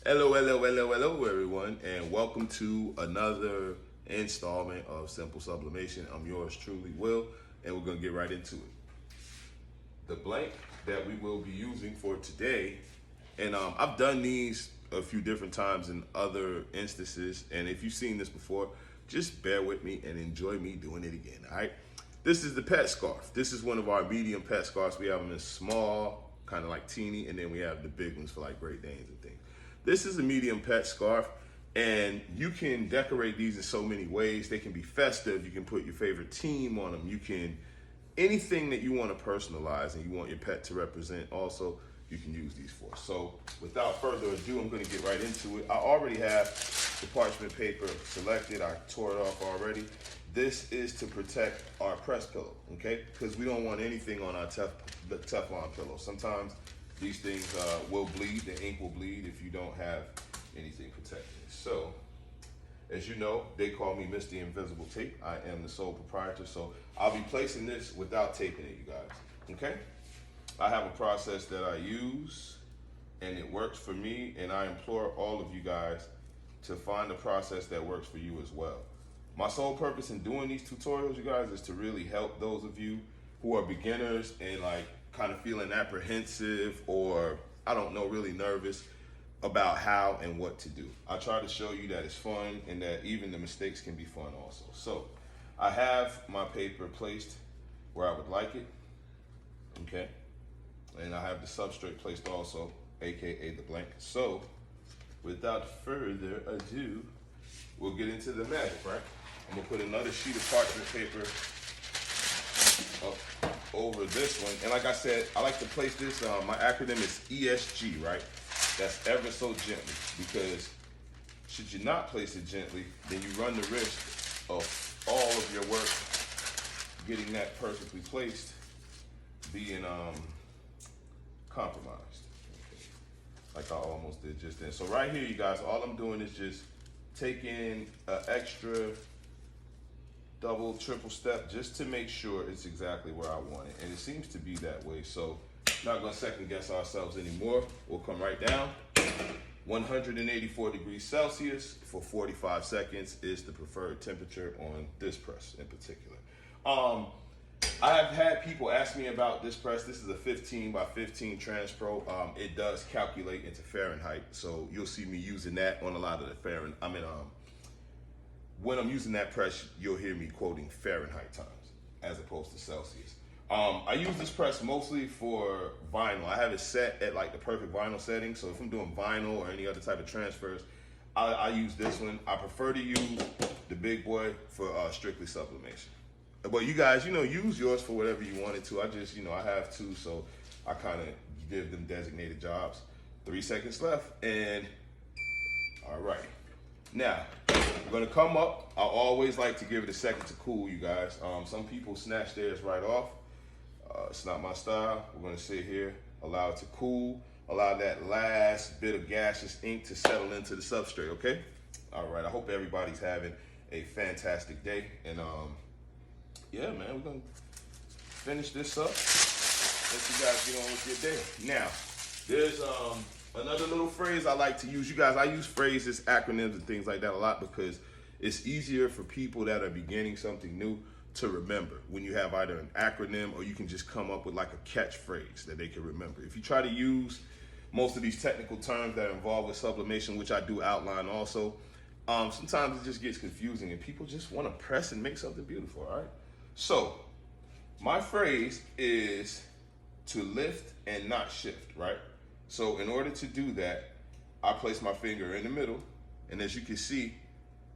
Hello, hello, hello, hello, everyone, and welcome to another installment of Simple Sublimation. I'm yours truly, Will, and we're going to get right into it. The blank that we will be using for today, and I've done these a few different times in other instances, and if you've seen this before, just bear with me and enjoy me doing it again, all right? This is the pet scarf. This is one of our medium pet scarves. We have them in small, kind of like teeny, and then we have the big ones for like Great Danes and things. This is a medium pet scarf, and you can decorate these in so many ways. They can be festive. You can put your favorite team on them. You can, anything that you want to personalize and you want your pet to represent also, you can use these for. So without further ado, I'm going to get right into it. I already have the parchment paper selected. I tore it off already. This is to protect our press pillow, okay? Because we don't want anything on our the Teflon pillow. Sometimes these things will bleed, the ink will bleed if you don't have anything protecting it. So, as you know, they call me Mr. Invisible Tape. I am the sole proprietor, so I'll be placing this without taping it, you guys, okay? I have a process that I use, and it works for me, and I implore all of you guys to find a process that works for you as well. My sole purpose in doing these tutorials, you guys, is to really help those of you who are beginners and like kind of feeling apprehensive or, I don't know, really nervous about how and what to do. I try to show you that it's fun and that even the mistakes can be fun also. So I have my paper placed where I would like it, okay? And I have the substrate placed also, AKA the blank. So without further ado, we'll get into the magic, right? I'm gonna put another sheet of parchment paper up over this one. And like I said, I like to place this, my acronym is ESG, right? That's ever so gently, because should you not place it gently, then you run the risk of all of your work getting that perfectly placed being compromised. Okay. Like I almost did just then. So right here, you guys, all I'm doing is just taking an extra double, triple step just to make sure it's exactly where I want it. And it seems to be that way. So not gonna second guess ourselves anymore. We'll come right down. 184 degrees Celsius for 45 seconds is the preferred temperature on this press in particular. I have had people ask me about this press. This is a 15 by 15 Transpro. It does calculate into Fahrenheit. So you'll see me using that on a lot of the Fahrenheit. When I'm using that press, you'll hear me quoting Fahrenheit times as opposed to Celsius. I use this press mostly for vinyl. I have it set at like the perfect vinyl setting. So if I'm doing vinyl or any other type of transfers, I use this one. I prefer to use the big boy for strictly sublimation. But you guys, use yours for whatever you wanted to. I just, I have two, so I kind of give them designated jobs. 3 seconds left, and all right. Now, we're gonna come up. I always like to give it a second to cool, you guys. Some people snatch theirs right off. It's not my style. We're gonna sit here, allow it to cool, allow that last bit of gaseous ink to settle into the substrate, okay? All right, I hope everybody's having a fantastic day. And yeah, man, we're gonna finish this up. Let you guys get on with your day. Now, there's another little phrase I like to use. You guys, I use phrases, acronyms, and things like that a lot because it's easier for people that are beginning something new to remember when you have either an acronym or you can just come up with like a catchphrase that they can remember. If you try to use most of these technical terms that are involved with sublimation, which I do outline also, sometimes it just gets confusing and people just want to press and make something beautiful, all right? So, my phrase is to lift and not shift, right? So in order to do that, I place my finger in the middle, and as you can see,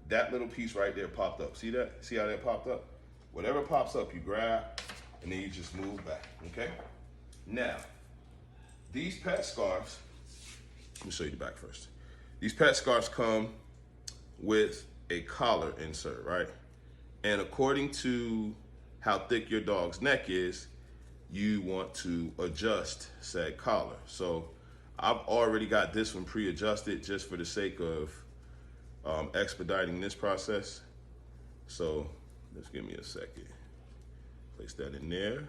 that little piece right there popped up. See that? See how that popped up? Whatever pops up, you grab, and then you just move back, okay? Now, these pet scarves, let me show you the back first. These pet scarves come with a collar insert, right? And according to how thick your dog's neck is, you want to adjust said collar. So I've already got this one pre-adjusted just for the sake of expediting this process. So just give me a second. Place that in there.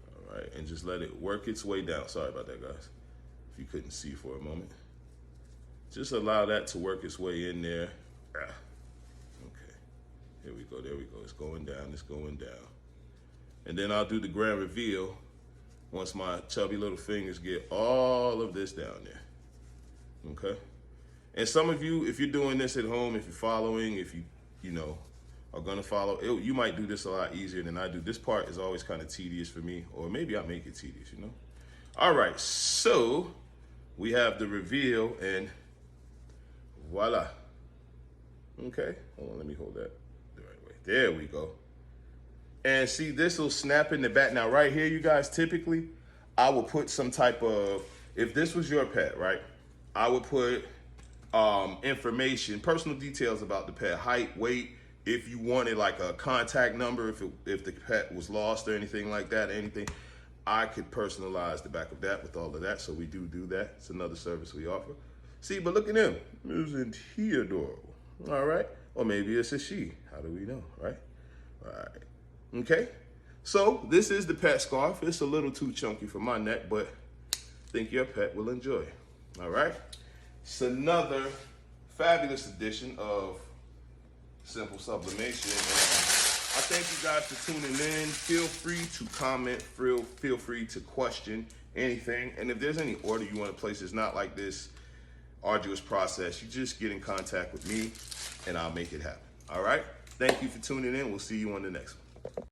All right, and just let it work its way down. Sorry about that, guys, if you couldn't see for a moment. Just allow that to work its way in there. Okay. Here we go. There we go. It's going down. It's going down. And then I'll do the grand reveal once my chubby little fingers get all of this down there. Okay. And some of you, if you're doing this at home, if you're following, if you know, are gonna follow, you might do this a lot easier than I do. This part is always kind of tedious for me, or maybe I make it tedious, you know? All right, so we have the reveal and voila. Okay, hold on, let me hold that the right way. There we go. And see, this will snap in the back. Now right here, you guys, typically, I will put some type of, if this was your pet, right? I would put information, personal details about the pet, height, weight, if you wanted like a contact number, if the pet was lost or anything like that, I could personalize the back of that with all of that. So we do that. It's another service we offer. See, but look at him. Isn't he adorable? All right. Or maybe it's a she. How do we know, right? All right. Okay. So this is the pet scarf. It's a little too chunky for my neck, but I think your pet will enjoy. All right. It's another fabulous edition of Simple Sublimation. I thank you guys for tuning in. Feel free to comment, feel free to question anything. And if there's any order you want to place, it's not like this arduous process. You just get in contact with me and I'll make it happen. All right. Thank you for tuning in. We'll see you on the next one.